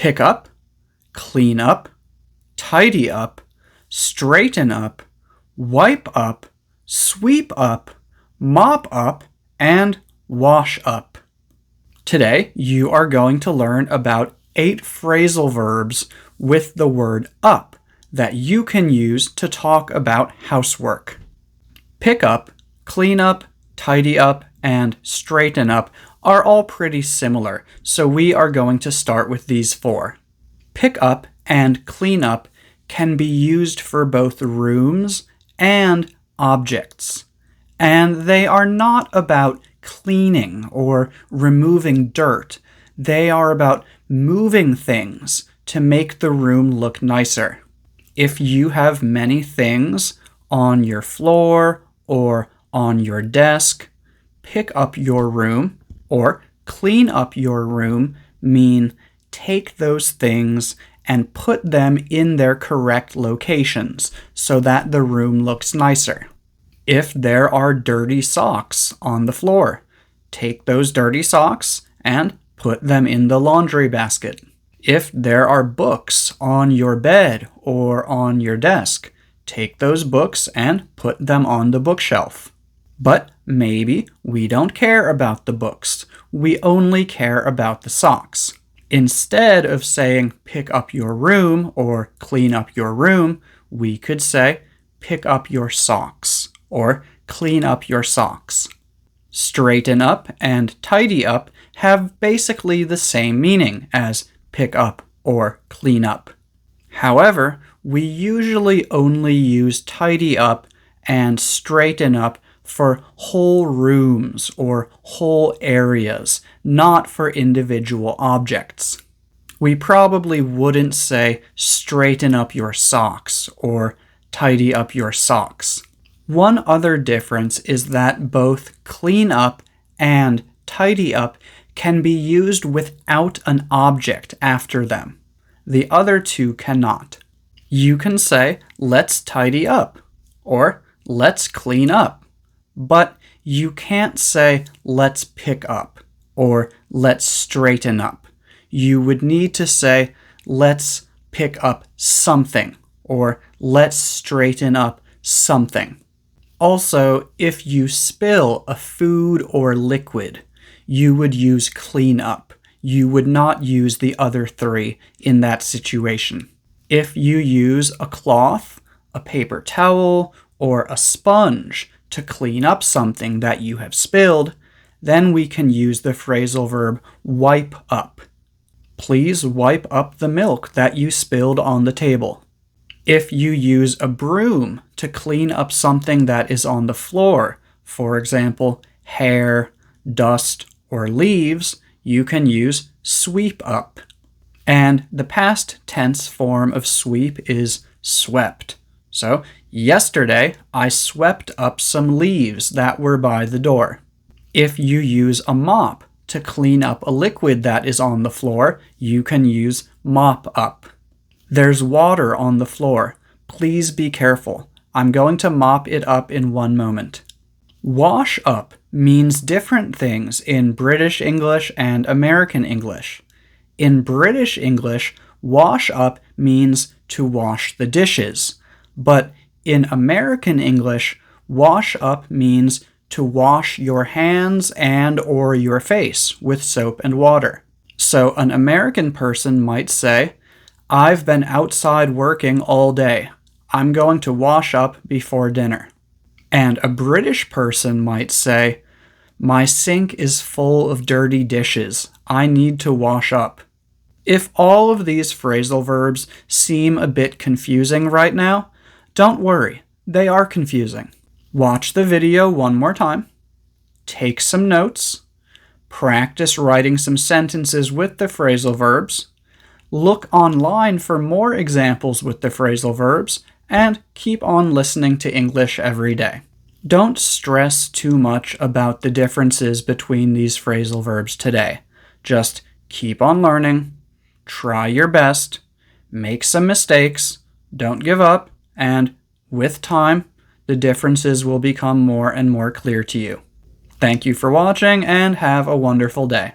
Pick up, clean up, tidy up, straighten up, wipe up, sweep up, mop up, and wash up. Today, you are going to learn about 8 phrasal verbs with the word up that you can use to talk about housework. Pick up, clean up, tidy up, and straighten up are all pretty similar, so we are going to start with these 4. Pick up and clean up can be used for both rooms and objects, and they are not about cleaning or removing dirt. They are about moving things to make the room look nicer. If you have many things on your floor or on your desk, pick up your room or clean up your room mean take those things and put them in their correct locations so that the room looks nicer. If there are dirty socks on the floor, take those dirty socks and put them in the laundry basket. If there are books on your bed or on your desk, take those books and put them on the bookshelf. But maybe we don't care about the books. We only care about the socks. Instead of saying pick up your room or clean up your room, we could say pick up your socks or clean up your socks. Straighten up and tidy up have basically the same meaning as pick up or clean up. However, we usually only use tidy up and straighten up for whole rooms or whole areas, not for individual objects. We probably wouldn't say straighten up your socks or tidy up your socks. One other difference is that both clean up and tidy up can be used without an object after them. The other two cannot. You can say, let's tidy up, or let's clean up, but you can't say, let's pick up, or let's straighten up. You would need to say, let's pick up something, or let's straighten up something. Also, if you spill a food or liquid, you would use clean up. You would not use the other 3 in that situation. If you use a cloth, a paper towel, or a sponge to clean up something that you have spilled, then we can use the phrasal verb wipe up. Please wipe up the milk that you spilled on the table. If you use a broom to clean up something that is on the floor, for example, hair, dust, or leaves, you can use sweep up. And the past tense form of sweep is swept. So, yesterday I swept up some leaves that were by the door. If you use a mop to clean up a liquid that is on the floor, you can use mop up. There's water on the floor. Please be careful. I'm going to mop it up in one moment. Wash up means different things in British English and American English. In British English, wash up means to wash the dishes, but in American English, wash up means to wash your hands and or your face with soap and water. So an American person might say, I've been outside working all day. I'm going to wash up before dinner. And a British person might say, my sink is full of dirty dishes. I need to wash up. If all of these phrasal verbs seem a bit confusing right now, don't worry, they are confusing. Watch the video one more time, take some notes, practice writing some sentences with the phrasal verbs, look online for more examples with the phrasal verbs, and keep on listening to English every day. Don't stress too much about the differences between these phrasal verbs today. Just keep on learning, try your best, make some mistakes, don't give up, and with time, the differences will become more and more clear to you. Thank you for watching, and have a wonderful day.